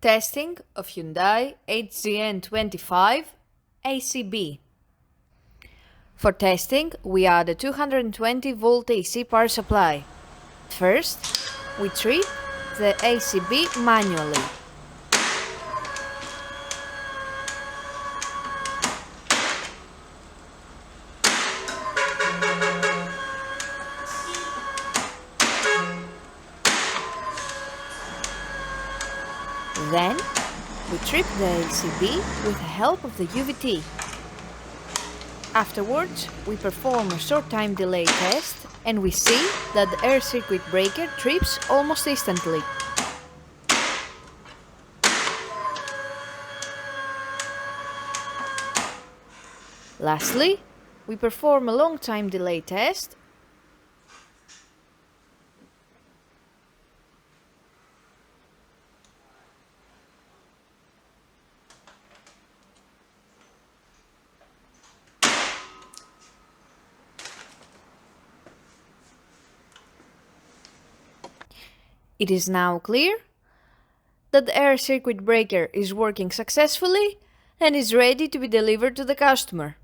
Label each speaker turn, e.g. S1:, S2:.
S1: Testing of Hyundai HGN16 ACB. For testing, we add a 220 volt AC power supply. First, we trip the ACB manually. Then, we trip the ACB with the help of the UVT. Afterwards, we perform a short time delay test and we see that the air circuit breaker trips almost instantly. Lastly, we perform a long time delay test . It is now clear that the air circuit breaker is working successfully and is ready to be delivered to the customer.